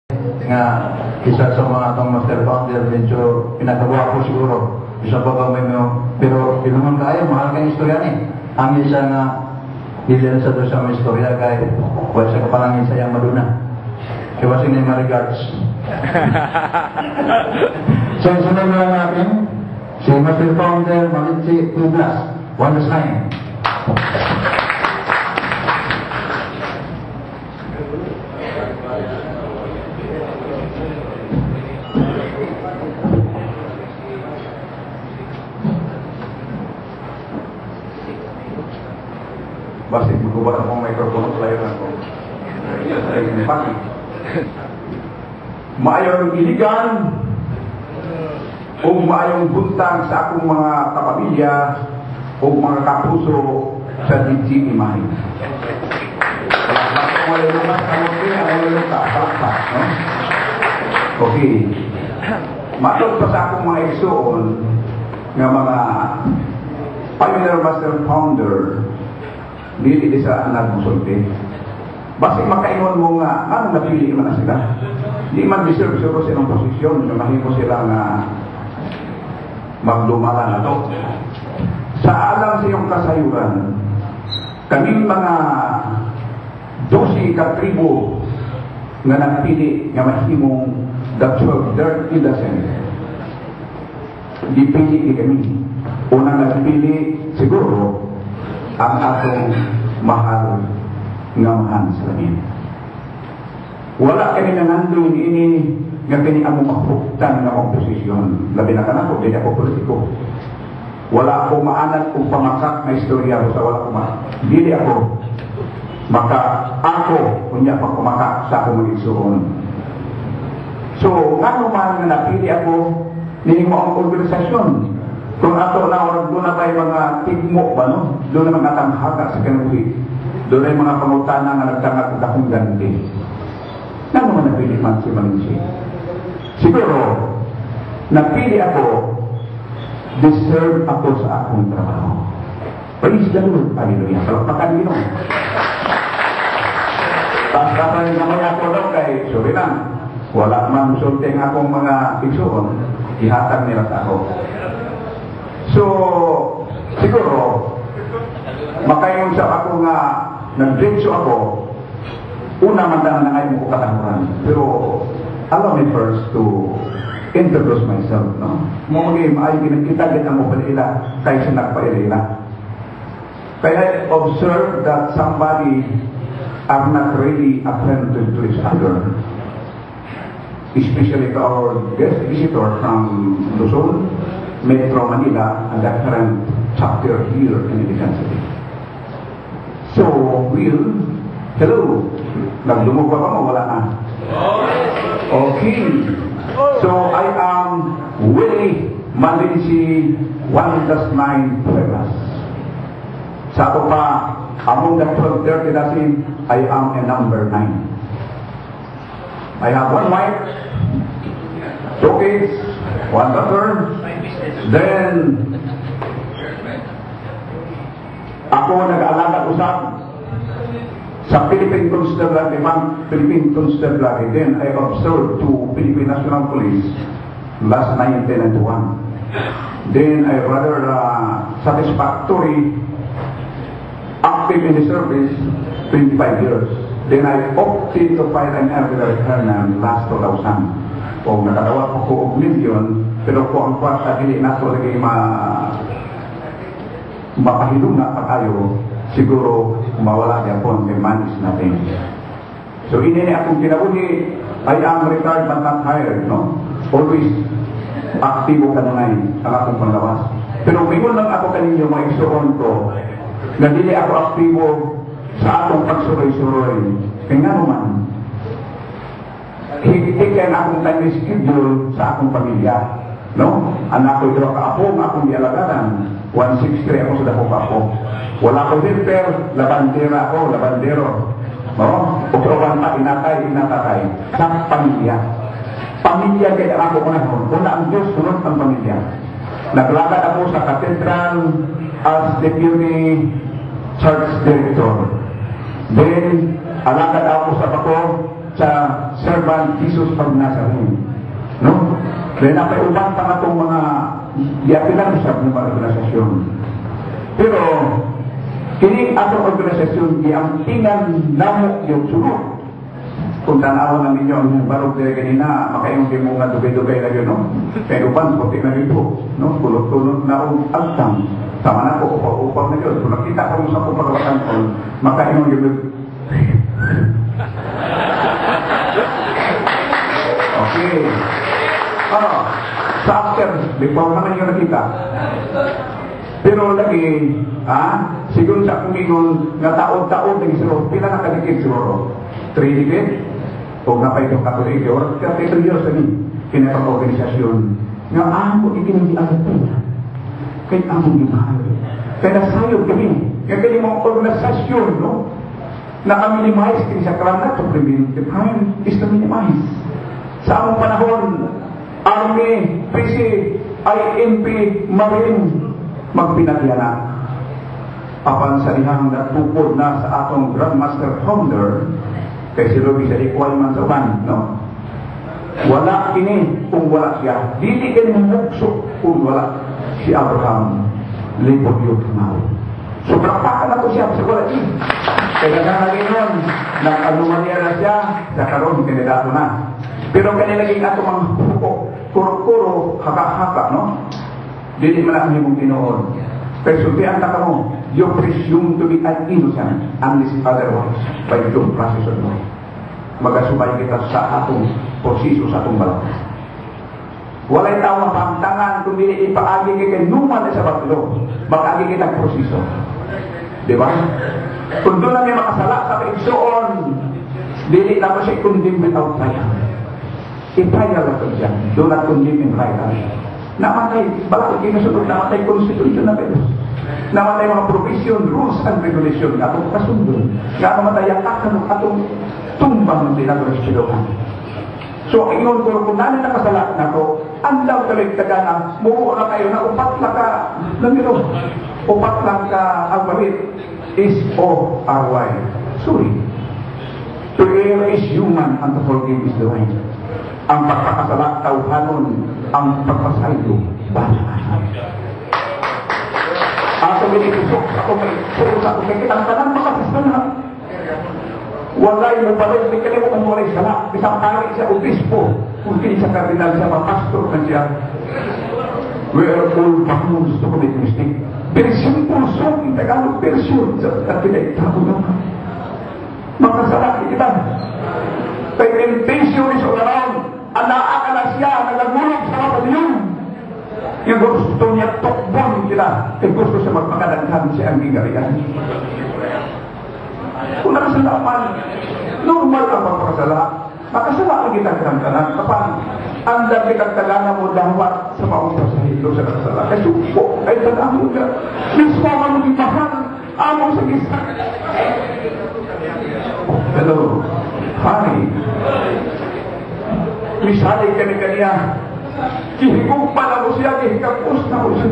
nga isa sa mga atong master founder, medyo pinagawa ko siguro. Isa pa ba may pero pinungan kayo, mahal kayong istorya ni. Ang isa nga, hindi sa doon sa mga istorya kay wala sa kapalangin sa yang maduna. Kaya wasing na yung regards. So, sunod na lang natin, si master founder, Malinci Douglas, 1-9. Basta magkubat akong microphone sa layo ko. Maayong iligan o maayong buntang sa akong mga kapamilya o mga kapuso sa DG Imahe. Okay. Matod pa sa akong mga igsoon nga mga Pioneer Master Founder dili sa nagmusulti. Basta makaingon mo nga, ano napili man na sila? Di man deserve siguro sa ilang posisyon, na mahimo sila nga magdumala na to. Sa alam sa iyong kasayuran, kaming mga 12 katribo nga nagpili nga mahimong the 12 dirt in the Senate. Dipili kami. Unang nagpili siguro ang atong mahal nga mahan sa lamin. Wala kami nanandun ini nga kini ang makapuktan nga komposisyon. Labi na kanako, hindi ako politiko. Wala ako maanad kung pamakat na istorya sa wala ko dili ako. Maka ako, kunya pa kumakat sa akong mag-igsuon. So, ano man nga napili ako, niling mo ang organisasyon. Kung ato na oras doon na ba yung mga tigmo ba, no? Doon na mga tanghaga sa kanuhi. Doon na yung mga pangutana nga nagtangag at akong ganti. Ano man napili man si Malinci? Siguro, napili ako, deserve ako sa akong trabaho. Praise the Lord, hallelujah. Palakpakan din ako. Tapos kapag naman ako daw kay, sorry lang, wala man sulting akong mga igsoon, ihatag nila sa ako. So, siguro, makayon sa ako nga, nag-drenso ako, una man lang na ngayon ko katanguran. Pero, allow me first to introduce myself, no? Mga ay ginagkita mo pala ila, kaya sinagpaila. Kaya I observe that somebody are not really acquainted to each other. Especially to our guest visitor from Luzon, Metro Manila, and that current chapter here in Iligan City. So, hello. Nagdumog pa mo? Wala na. Okay. So, I am Willie Malinci 1-9 Pueblas. Sa ako pa, among the 1230 dasin, I am a number 9. I have one wife, 2 kids, 1 daughter. Then, ako nag-alaga usap sa Philippine Constabulary, Philippine Constabulary. Then, I observed to Philippine National Police last 1991. Then, I rather satisfactory active in the service 25 years. Then, I opted to file an early retirement last 2000. Kung nakadawat ko og milyon, pero kung ang kwarta dili na so lagi mapahilong na pag-ayo, siguro mawala niya po ang manis natin. So, ini akong kinabuhi, I am retired but not hired, no? Always aktibo ka na ngayon ang akong panglawas. Pero mingon lang ako kaninyo, maigsuon ko, na dili ako aktibo sa atong pagsuroy-suroy. Kaya nga naman, higitikan akong time schedule sa akong pamilya. No? Anak ko ito ka-apo, akong dialagaran. 163 ako sa dako ka-apo. Wala ko helper, labandera ako, labandero. No? Uproban pa, inatatay. Sa pamilya. Pamilya kaya ako unahon. Una ang Diyos, sunod ang pamilya. Naglakad ako sa cathedral as deputy church director. Then, alakad ako sa bako sa servant Jesus of Nazareth. No? Dahil napaiuban pa na itong mga diapilan sa mga organisasyon. Pero, kini atong organisasyon, ang tingan namo yung sunod. Kung tanawan na ninyo ang barog diri kanina, makayung di mo nga dugay-dugay na yun, no? Kaya upan, puti na rito, no? Kulot-kulot na ang agtang. Tama na po, upaw na yun. Kung nakita ko sa kong pagkawasan ko, makayung yung okay. Ano? Sa after, before naman yung nakita. Pero lagi, siguro sa kumingon, nga taon-taon ng siguro, pila na kadikit siguro? 3 dikit? O napay itong katolik, or 33 years na kinapag-organisasyon. Nga amo ikinag-iagad pa yan. Kahit among gimahal. Kaya nasayog kami. Kaya kaya mga organisasyon, no? Naka-minimize kini sa karana to prevent the crime is to minimize. Sa among panahon, Army, PC, INP, Marine, magpinagyanak. Apan sa dihang natupod na sa atong Grandmaster Founder, kay si Ruby sa equal man sa uban, no? Wala kini kung wala siya. Dili kini mumukso kung wala si Abraham Lipodio Kamao. So, praktakan na to siya sa wala siya. Kaya nalagay nun, nag-anumanya na siya, sa karoon, kandidato na. Pero kanilagay ato mga kuro-kuro, haka-haka, no? Dili man ang himong tinoon. Pero sultihan na ka mo, you presume to be an innocent unless otherwise by the due process of law. Magasubay kita sa atong posiso sa atong balat. Walay tao na pangtangan kung dili ipaagi kay numan sa batlo, makaagi kita proseso. Di ba? Kung doon na may makasala sa kaigsoon, dili na mo siya condemn without trial. I-trial na ito siya. Do not condemn in trial. Namatay, bakit kinusunod, namatay constitution na kayo. Namatay mga provision, rules and regulation na atong kasundon. Nga namatay ang atong tumbang ng dinagresyudohan. So, ingon ko, kung nanin nakasala na ko, ang daw kaligtagan na, muo na kayo na upat lang ka, upat lang ka ang malit, S-O-R-Y. Sorry. To err is human, and to forgive is divine. Ang pagkakasala, tauhanon, ang pagpasaydo, bahala. Ako binitusok, ako may puro sa kung kitang tanang makasasala. Walay mo balik, may kalimok ang walay sala. Isang hari siya, obispo. Kung kini sa kardinal siya, mapastor na siya. We are all bound to commit mistake. Very simple song in Tagalog version. Sa pinagtako naman. Makasala kita. Kay temptation is all around. Anaa na siya, nagagulog sa mga paliyon. Yung gusto niya, tokbon sila. Kaya gusto siya magpakadaghan siya ang gigarian. Kung nakasala man, normal ang pagpakasala. Makasala ang kita kinamtanan. Kapag ang dami kagtagana mo dawat sa maunta sa hilo sa nakasala. Kaya supo, ay tanang mo ka. Mismo ang maging mahal. Among sa gisa. Hello. Hi. Misalig kami kaniya. Kihigong pa na mo siya, kihigapos na mo siya.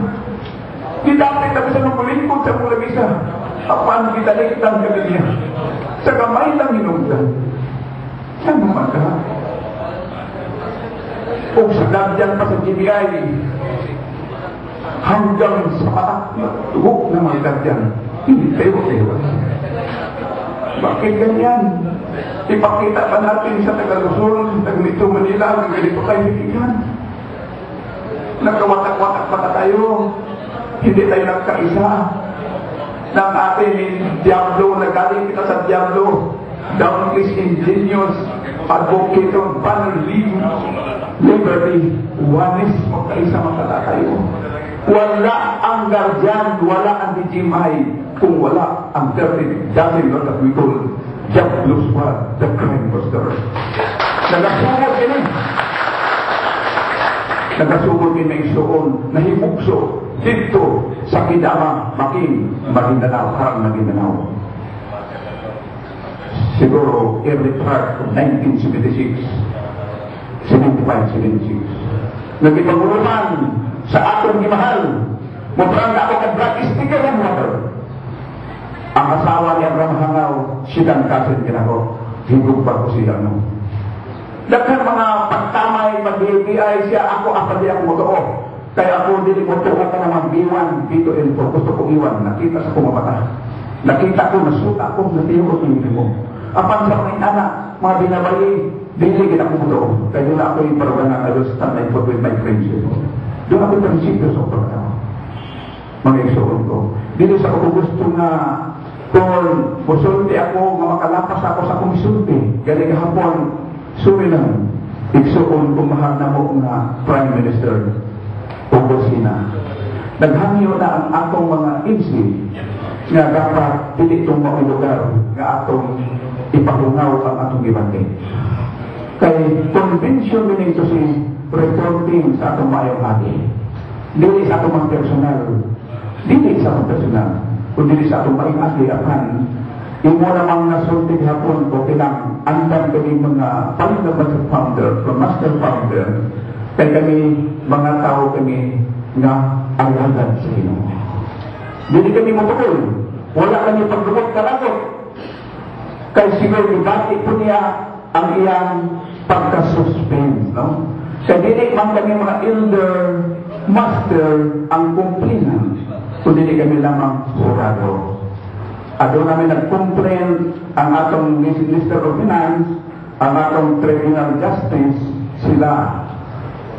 Didapit na siya ng malingkod sa mula bisa. Apan kitalik lang kami niya. Sa kamay lang hinungdan. Yan naman ka. Kung sa dagyan pa sa GBI, hanggang sa patak na tugok na mga dagyan, hindi tayo. Bakit ganyan? Ipakita pa natin sa Tagaluzon, sa Metro Manila, ang ganito tayo hikigan. Nagkawatak-watak pa tayo. Hindi tayo nagkaisa. Nang atin Diablo, nagaling kita sa Diablo. Down is ingenious, advocate of banner, liberty, oneness, magkaisa makala tayo. Wala ang guardian, wala ang DGMI, kung wala ang 30 dozen that we call Diablo Squad, the crime buster. Nagasugod kini. Nagasugod kini may suon, nahibukso, dito sa Kidama, Maguindanao, harang Maguindanao. Siguro, early part of 1976, 75-76. Nagipaguluman sa atong gimahal, muprang ako ka-black sticker and water. Ang asawa ni Abraham Hangaw, siyang kasin kinako, higog pa ko siya, no? Daghan mga pagtamay, mag-BI siya, ako di ako motuo. Kaya ako dili motuo ka naman B1, B2, L4. Gusto ko iwan, nakita sa kumapata. Nakita ko, nasuta ko, natiyo ko tingin mo. Apan sa mga anak, mga binabayi, dili kita ko motuo. Kaya doon ako yung parawan na kalos stand for with my friends. Doon ako prinsipyo sa pagkakao. Mga igsoon ko. Dito sa ako gusto na kung musulti ako, nga makalapas ako sa kumisulti. Galing hapon, suri lang. Igsoon kung mahal na mo na Prime Minister o Bosina. Naghangyo na ang atong mga insi nga dapat dili itong mga lugar nga atong ipakungaw ang atong gibante. Kay convention din ito si reporting sa atong mayong agi. Dili sa atong mga personal. Dili sa atong personal. Kung dili sa atong mayong agi apan imo namang nasulti hapon ko kinang andan kami mga master founder from master founder kay kami mga tao kami nga alagad sa Ginoo. Dili kami matukol. Wala kami pagdumot kalagot. Kay siguro ibati po niya ang iyang pagka-suspense, no? Kaya dili man kami mga elder, master, ang kumplinan. Kung dili kami lamang surado. Ado namin nag-complain ang atong Minister of Finance, ang atong Tribunal Justice, sila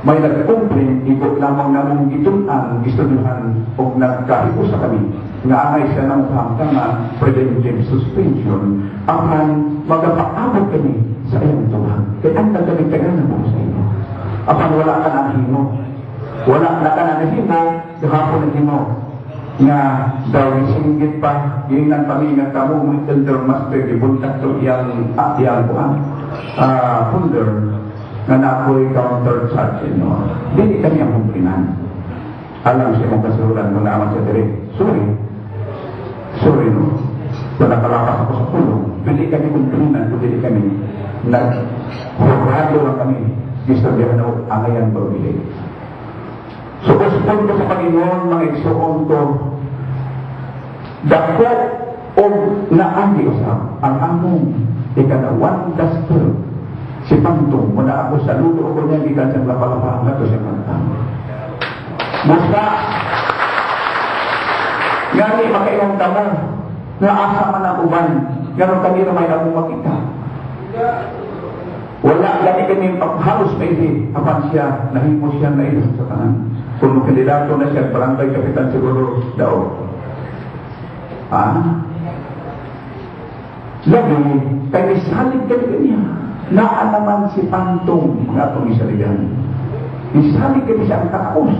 may nag-complain, ikot lamang namang gitunan, gistuduhan, o nagkahipo sa kami, nga angay siya ng pangkangan, preventive suspension, apan magapaabot kami sa iyong tuhan. Kaya ang nagdamig-tagan po sa inyo. Apan wala ka na himo. Wala na ka na himo, gahapon na himo. Nga daw singgit pa, ginan kami nga kamo mga elder master, gibuntak to iyang buwan. Funder, nga na ako'y counter-charge, no? Dili kami ang kumpinan. Alam siya mong kasulan mo naman siya dire. Sorry, no? Kung nakalapas ako sa pulong, dili kami kumpinan, kung dili kami nag-progrado lang kami. Gusto niya na angayan pag-bili. So, uspon ko sa Panginoon, mga igsoon ko, dako o naandi usap ang among ikanawan dasper. Si Pantong, muna ako sa luto ko niya, gikan siyang lapalapahan na ito siya kantang. Basta, ngani makailang tamo, na asa man ang uban, gano'n kanina may akong makita. Wala, lagi kami halos may hindi, apan siya, nahimo siya na ilang sa kanan. Kung kandidato na siya, barangay kapitan siguro daw. Lagi, kay isalig kami kanya. Naan naman si Pantong nga itong isaligan. Isalig kami siya ang takaos.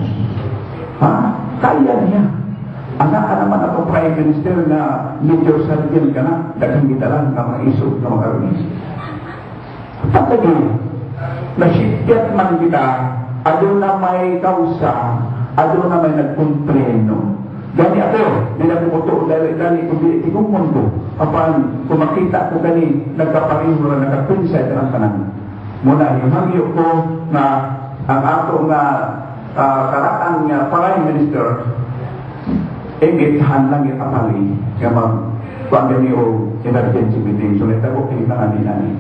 Kaya niya. Anaan naman ako Prime Minister na Major Sergeant ka na, dagang kita lang na mga isog na mga rumis. Pagkagi, nasikyat man kita, ado na may kausa, ado na may nagkumpreno. Gani ako, nilagumuto, dali kung tigumon ko. Apan, kung makita ko gani, nagkapareho na nagkapinsay ang kanan. Muna, yung hangyo ko na ang ato nga karaan nga Prime Minister, gitahan lang yung apali. Kaya kung gani o emergency meeting, so nitago kayo na nani.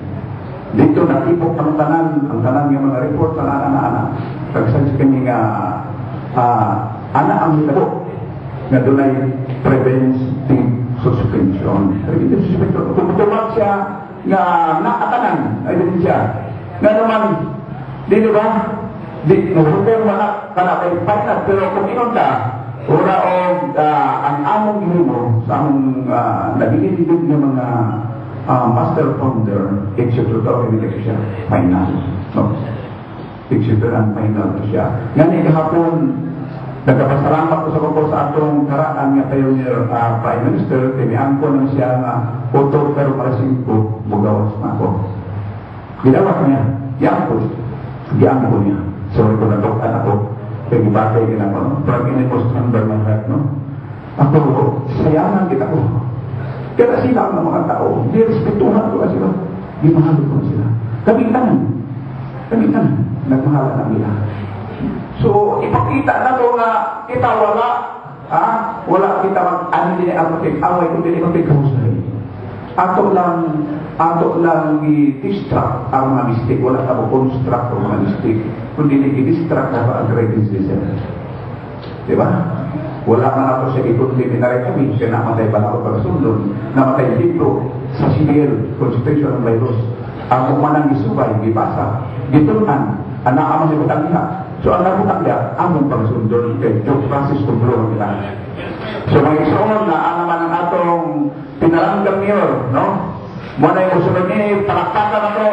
Dito natipok ang tanan yung mga report sa anak-anak. Kagsan sa kanya nga, anak ang nitago. Nga doon ay preventive suspension. Preventive suspension. Kung tumag siya nga nakatanan, ay din siya. Nga naman, di ba? Hotel mo na kay partner, pero kung inon ka, ura o ang among gihimo sa among nagigilid ng mga master founder, executor, hindi siya final. No? Executor ang final siya. Ngayon, kahapon, nagkapasalamat ko sa kapos sa atong karaan nga pioneer Prime Minister, tiniangko na siya nga auto pero malasing ko, bugawas na ako. Ginawat niya, giangko niya. Sorry ko nadokan ako, kaya gibatay ginagawa, parang inipos number ng heart, no? Ako, sayangan kita ko. Kaya sila ang mga tao, di respetuhan ko sila, di mahal ko sila. Kamitan, nagmahala na nila. So, ipakita na to nga kita wala kita mag-ani din ang away kung hindi mag-husay. Ato lang ato lang i-distract ang mga mistake, wala ka mo-construct ang mga mistake, kundi i-distract na ang great decision. Diba? Wala man ako sa ikot-liminary kami, kaya namatay pa ako pagsunod, namatay dito sa civil constitution ng virus. Ang umanang isubay, gipasa, gitunan, anak amang ibutangya. So ang nabutangya, among pagsundon kay Joe Francis Tumblo nila. So may isuon na ang naman ang atong pinalanggam niyo, no? Muna yung usunod ni, palakpakan ako